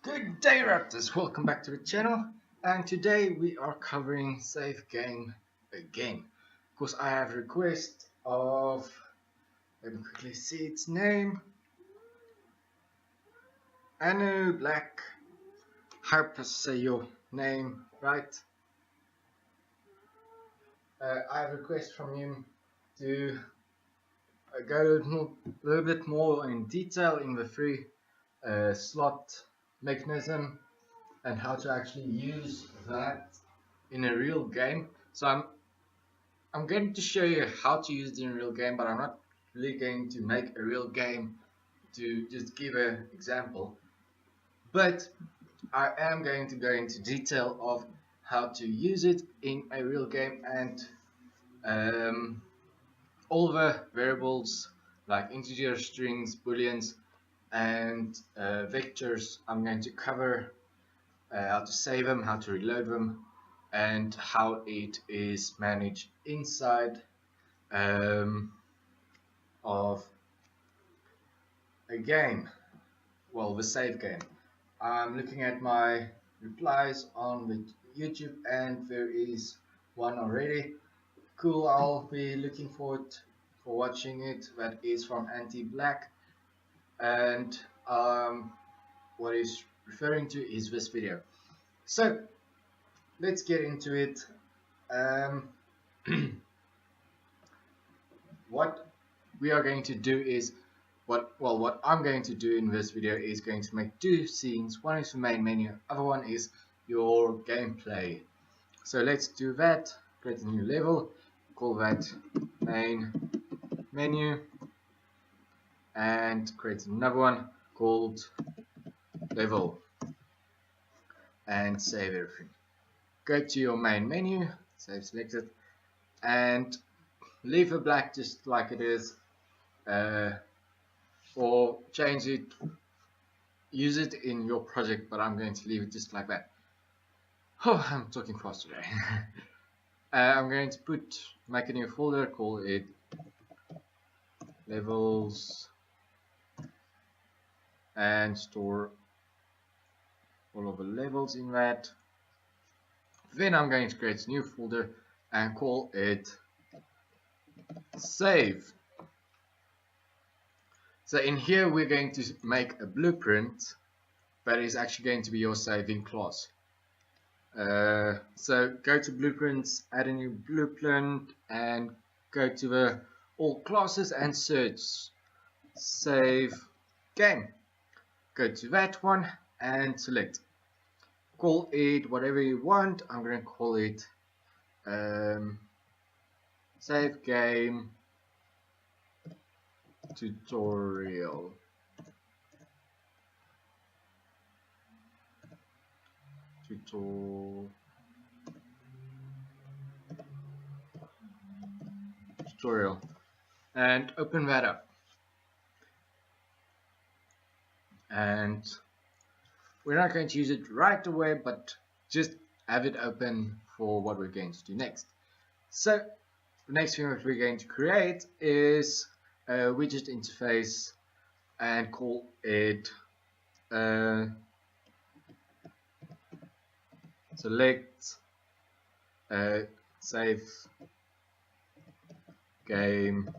Good day, Raptors! Welcome back to the channel, and today we are covering Save Game again. Of course, I have a request of, let me quickly see its name, Anu Black. Hope I say your name right. I have a request from him to go a little bit more in detail in the free slot mechanism and how to actually use that in a real game. So I'm going to show you how to use it in a real game, but I'm not really going to make a real game to just give an example. But I am going to go into detail of how to use it in a real game and um, all the variables like integer strings, booleans, and vectors. I'm going to cover how to save them, how to reload them, and how it is managed inside um, of a game. Well, the save game. I'm looking at my replies on the YouTube, and there is one already. Cool. I'll be looking forward for watching it. That is from Anti Black, and what he's referring to is this video. So let's get into it. Um, what we are going to do is what I'm going to do in this video is going to make two scenes. One is the main menu, other one is your gameplay. So let's do that. Create a new level, call that main menu, and create another one called level, and save everything. Go to your main menu, save selected, and leave it black just like it is, or change it, use it in your project, but I'm going to leave it just like that. Oh, I'm talking fast today. I'm going to make a new folder, call it levels, and store all of the levels in that. Then I'm going to create a new folder and call it save. So in here we're going to make a blueprint that is actually going to be your saving class. So go to blueprints, add a new blueprint, and go to the all classes and search save game. Go to that one and select. Call it whatever you want. I'm going to call it save game tutorial. Tutorial, and open that up. And we're not going to use it right away, but just have it open for what we're going to do next. So the next thing that we're going to create is a widget interface and call it select save game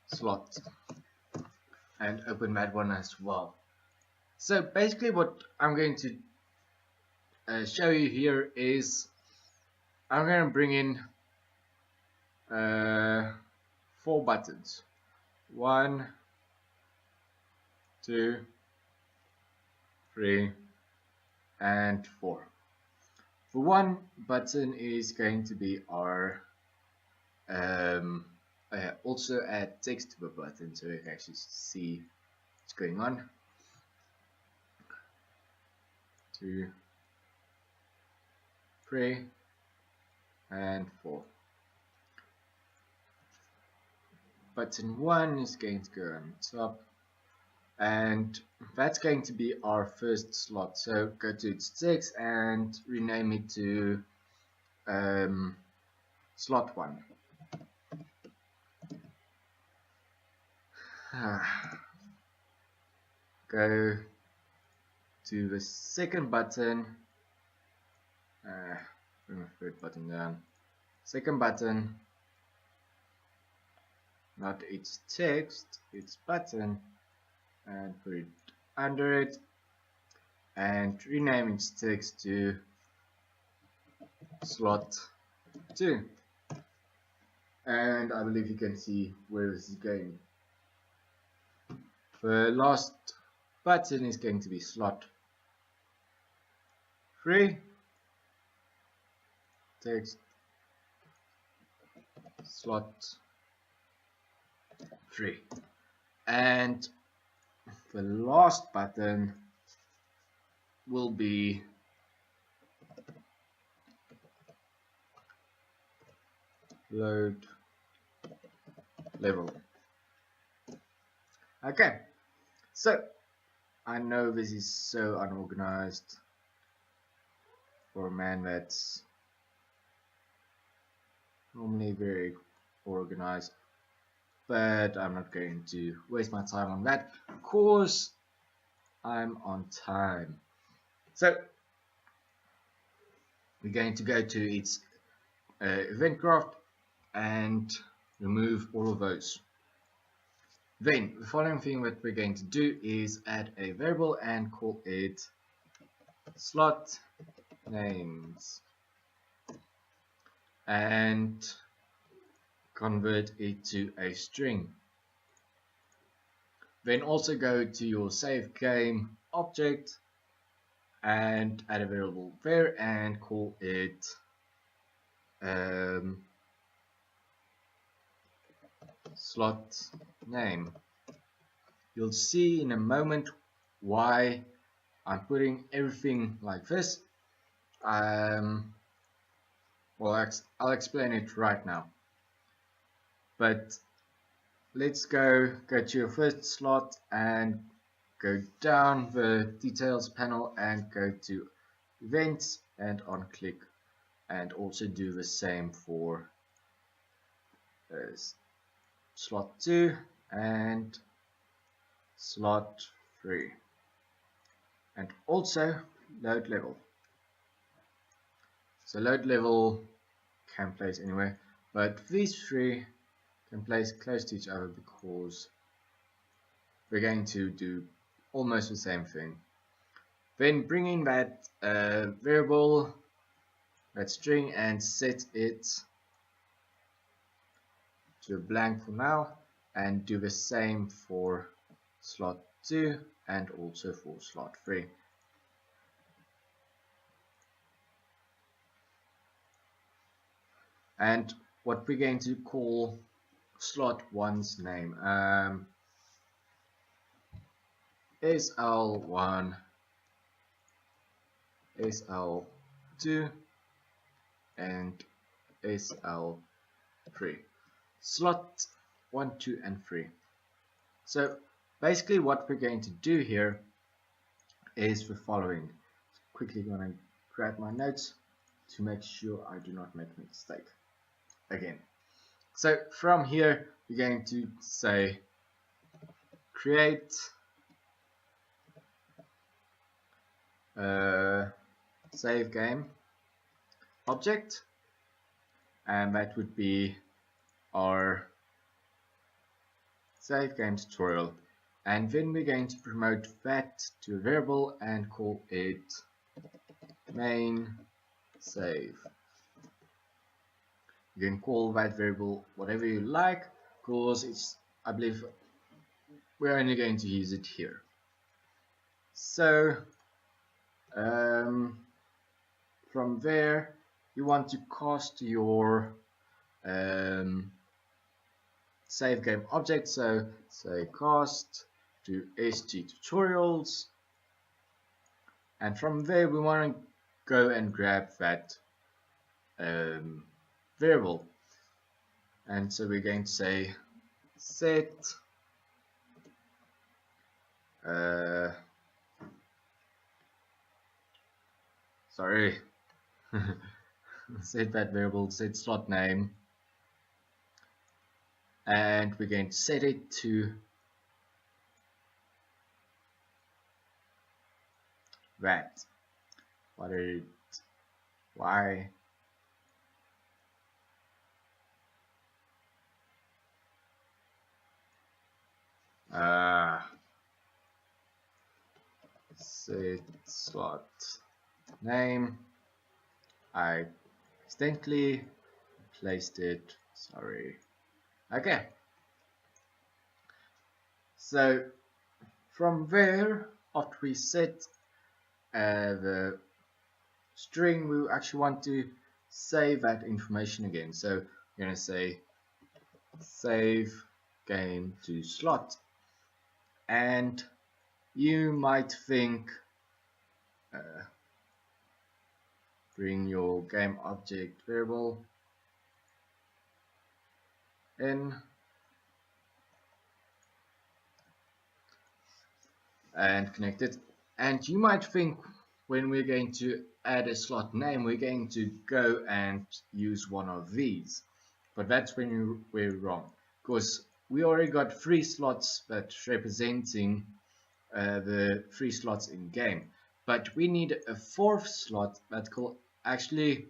slot, and open that one as well. So basically what I'm going to show you here is I'm going to bring in 4 buttons. 1, 2, 3, and 4. The one button is going to be our also add text to the button so you can actually see what's going on. 2, 3, and 4. Button 1 is going to go on top, and that's going to be our first slot. So go to its text and rename it to slot 1. Go to the second button, bring the third button down, second button, not its text, its button, and put it under it, and rename its text to slot 2. And I believe you can see where this is going. The last button is going to be slot 3, text slot 3, and the last button will be load level. Okay, so I know this is so unorganized for a man that's normally very organized, but I'm not going to waste my time on that because I'm on time. So we're going to go to its event graph and remove all of those. Then the following thing that we're going to do is add a variable and call it slot names and convert it to a string. Then also go to your save game object and add a variable there and call it slot name. You'll see in a moment why I'm putting everything like this. Well, I'll explain it right now. But let's go to your first slot and go down the details panel and go to events and on click, and also do the same for slot 2 and slot 3, and also load level. So load level can place anywhere, but these three can place close to each other because we're going to do almost the same thing. Then bring in that variable, that string, and set it to a blank for now, and do the same for slot 2 and also for slot 3. And what we're going to call slot 1's name, SL1, SL2 and SL3. Slot 1, 2 and 3. So basically what we're going to do here is the following. Quickly gonna grab my notes to make sure I do not make a mistake again. So from here we're going to say create save game object, and that would be our save game tutorial, and then we're going to promote that to a variable and call it main save. You can call that variable whatever you like because I believe we're only going to use it here. So from there you want to cast your save game object, so say cast to SG tutorials, and from there we want to go and grab that variable, and so we're going to say set set that variable, set slot name, and we're going to set it to that. Why? Set slot name. I accidentally placed it. Sorry. Okay. So from there, after we set the string, we actually want to save that information again. So we're going to say save game to slot, and you might think bring your game object variable in and connect it, and you might think when we're going to add a slot name we're going to go and use one of these, but that's when we're wrong, because we already got 3 slots that's representing the 3 slots in game, but we need a 4th slot that will actually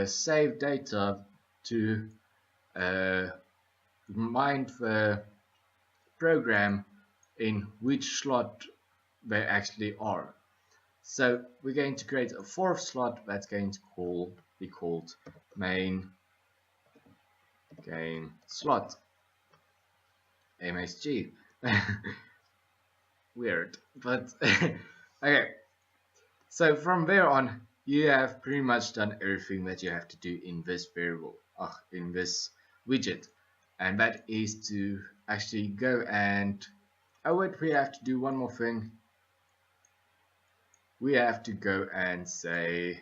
save data to remind the program in which slot they actually are. So we're going to create a 4th slot that's going to be called main game slot, MSG. Weird, but okay. So from there on, you have pretty much done everything that you have to do in this variable, in this widget, and that is to actually go and, oh wait, we have to do one more thing. We have to go and say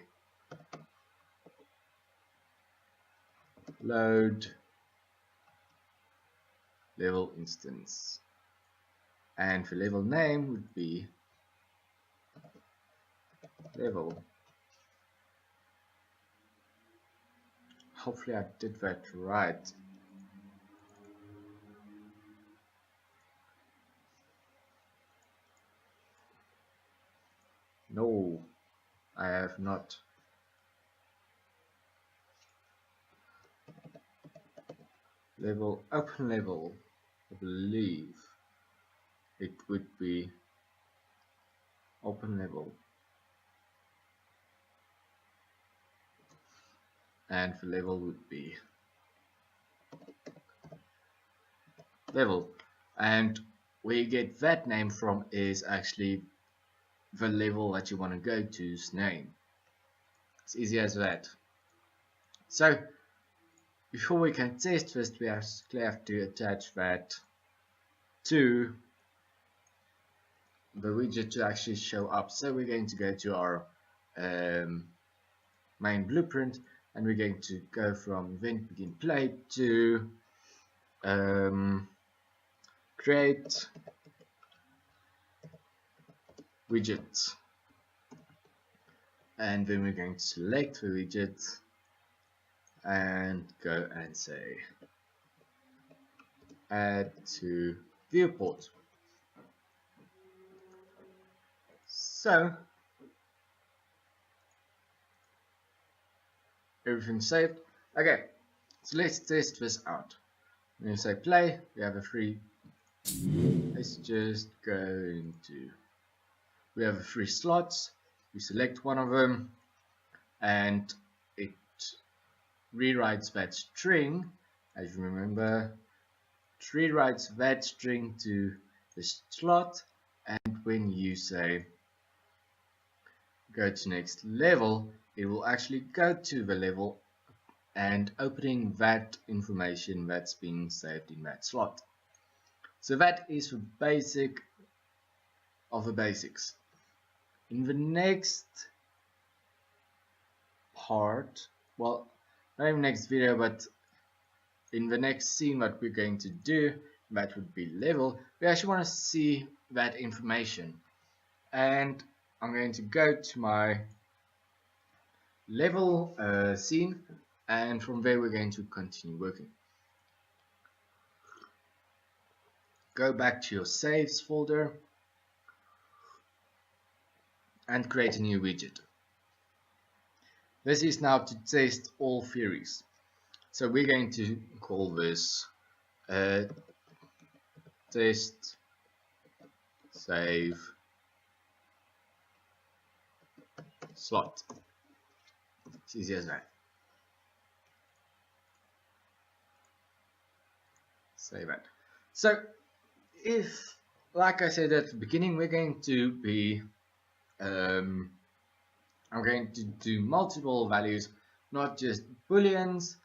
load level instance, and the level name would be level. Hopefully I did that right. No, I have not. Level, open level, I believe it would be open level, and the level would be level, and where you get that name from is actually the level that you want to go to's name. It's easy as that. So before we can test this, we actually have to attach that to the widget to actually show up. So we're going to go to our main blueprint, and we're going to go from event begin play to create widget, and then we're going to select the widget and go and say add to viewport. So everything's saved. Okay, so let's test this out. When you say play, we have a free. Let's just go into. We have 3 slots. We select one of them, and it rewrites that string. As you remember, it rewrites that string to the slot, and when you say go to next level, it will actually go to the level and opening that information that's been saved in that slot. So that is the basic of the basics. In the next part, well, not in the next video, but in the next scene, what we're going to do, that would be level, we actually want to see that information, and I'm going to go to my level scene, and from there we're going to continue working. Go back to your saves folder, and create a new widget. This is now to test all theories. So we're going to call this test save slot. It's easy as that. Save it. So if, like I said at the beginning, we're going to be I'm going to do multiple values, not just booleans,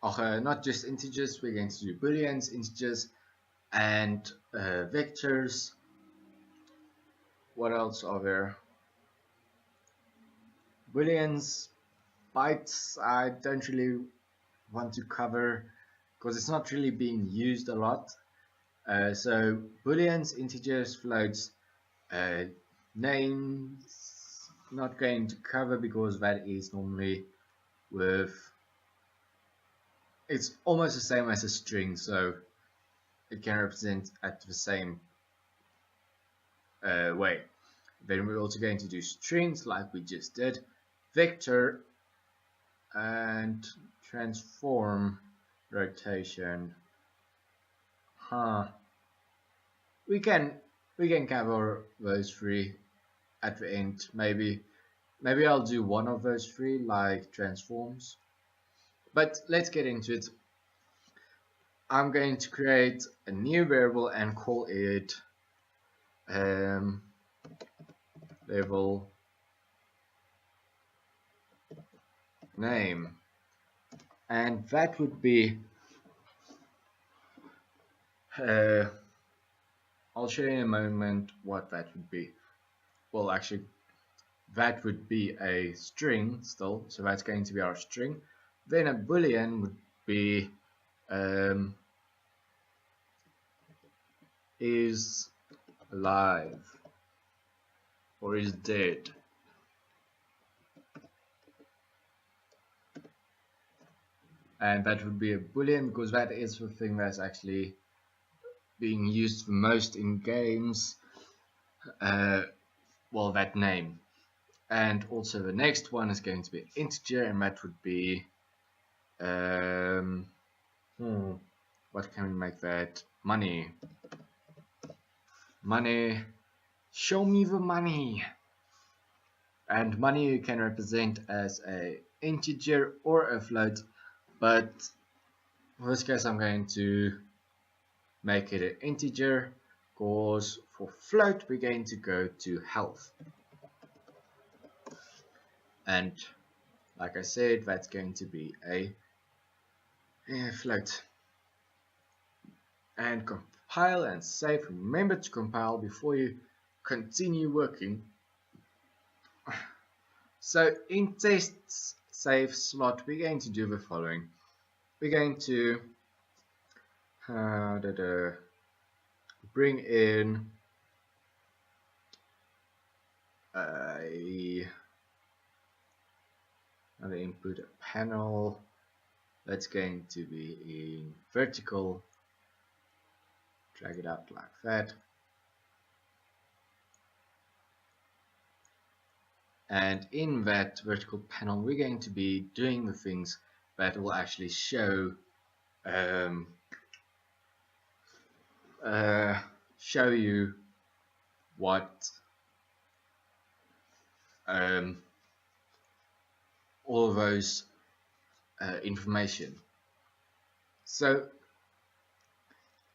or not just integers. We're going to do booleans, integers, and vectors. What else are there? Booleans, bytes, I don't really want to cover because it's not really being used a lot. So booleans, integers, floats, names, not going to cover because that is normally with, it's almost the same as a string, so it can represent at the same way. Then we're also going to do strings like we just did, vector, and transform, rotation. We can cover those three at the end. Maybe I'll do one of those three, like transforms. But let's get into it. I'm going to create a new variable and call it level name, and that would be I'll show you in a moment what that would be. Well, actually, that would be a string still, so that's going to be our string. Then a boolean would be is alive or is dead. And that would be a boolean because that is the thing that's actually being used the most in games. Well, that name. And also the next one is going to be integer, and that would be what can we make that? Money. Money. Show me the money. And money you can represent as a integer or a float, but in this case I'm going to make it an integer because for float we're going to go to health. And like I said, that's going to be a float. And compile and save. Remember to compile before you continue working. So in test save slot we're going to do the following. We're going to bring in another input panel that's going to be in vertical. Drag it out like that. And in that vertical panel we're going to be doing the things that will actually show show you what all of those information. So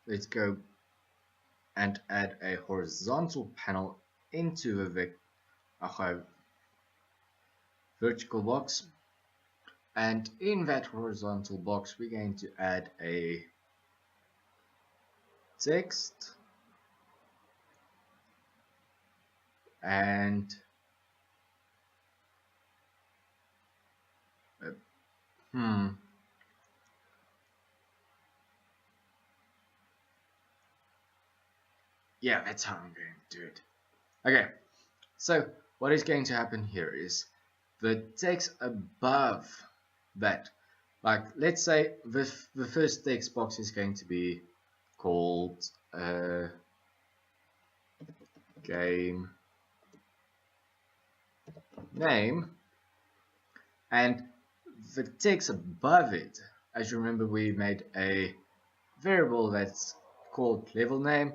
let's go and add a horizontal panel into the vertical box, and in that horizontal box we're going to add a text and yeah, that's how I'm going to do it. Okay, so what is going to happen here is the text above that, like let's the first text box is going to be called game name, and the text above it, as you remember, we made a variable that's called level name,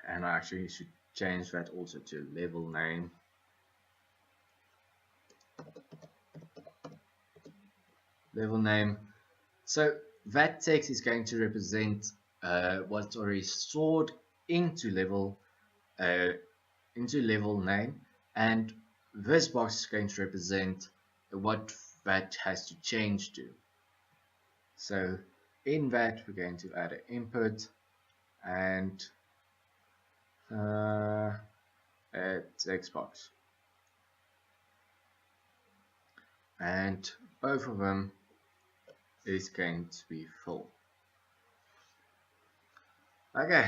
and I actually should change that also to level name. Level name. So that text is going to represent what's already stored into level name, and this box is going to represent what that has to change to. So in that we're going to add an input and a text box, and both of them is going to be full. Okay.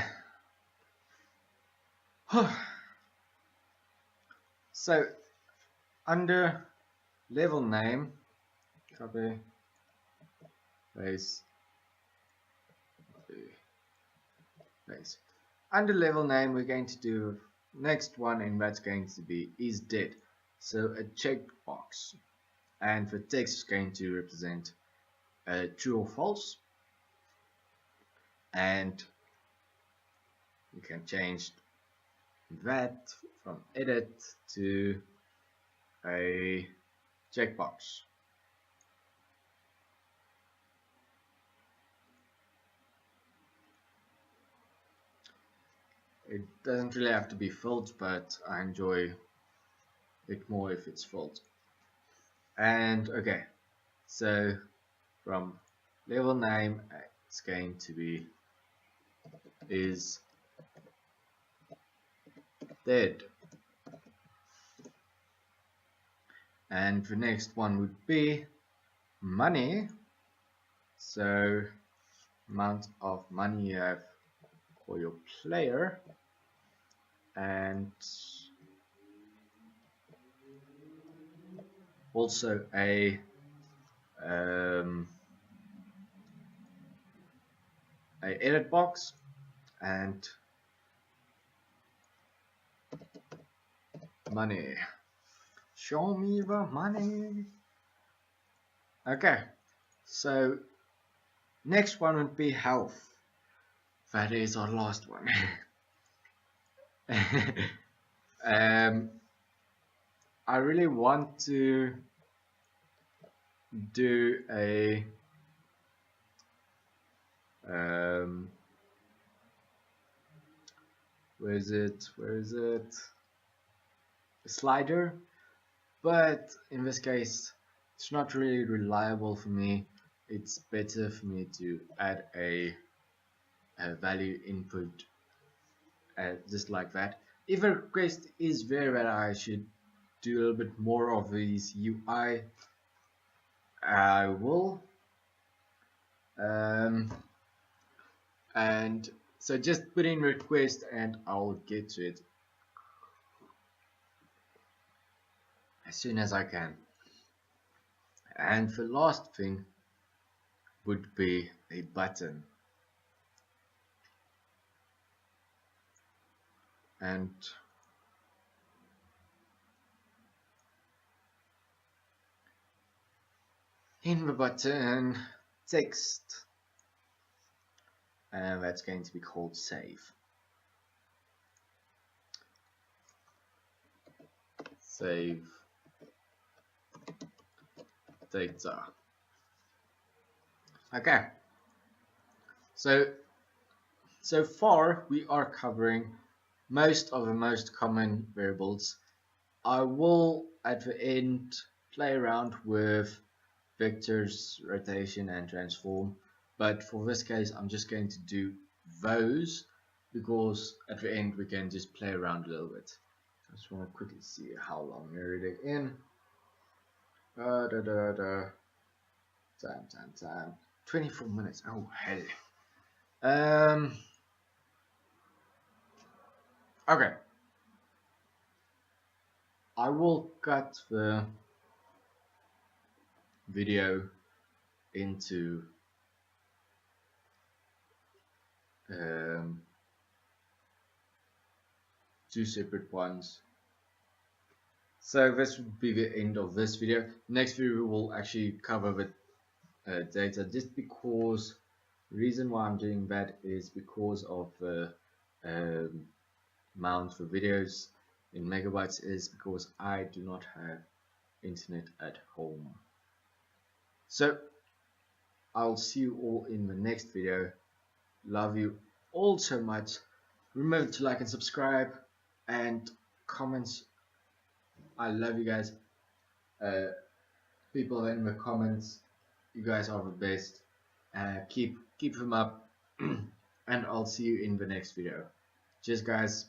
So under level name, copy, paste, paste. Under level name, we're going to do next one, and that's going to be is dead. So a checkbox, and the text is going to represent true or false, and you can change that from edit to a checkbox. It doesn't really have to be filled, but I enjoy it more if it's filled. And okay, so from level name, it's going to be is dead. And the next one would be money. So amount of money you have for your player, and also a edit box, and money. Show me the money. Okay, so next one would be health. That is our last one. I really want to do a where is it? A slider, but in this case it's not really reliable for me. It's better for me to add a value input just like that. If a request is there that I should do a little bit more of these UI, I will. And so just put in request and I'll get to it as soon as I can. And the last thing would be a button. And in the button, text, and that's going to be called save. Save data. Okay, so far we are covering most of the most common variables. I will at the end play around with vectors, rotation and transform, but for this case I'm just going to do those because at the end we can just play around a little bit. I just want to quickly see how long we're already in. Time. 24 minutes. Oh hell. Okay. I will cut the video into two separate ones, So this would be the end of this video. Next video we will actually cover the data, just because the reason why I'm doing that is because of the amount for videos in megabytes is because I do not have internet at home. So I'll see you all in the next video. Love you all so much. Remember to like and subscribe and comments. I love you guys. People in the comments, you guys are the best. Keep them up, and I'll see you in the next video. Cheers, guys.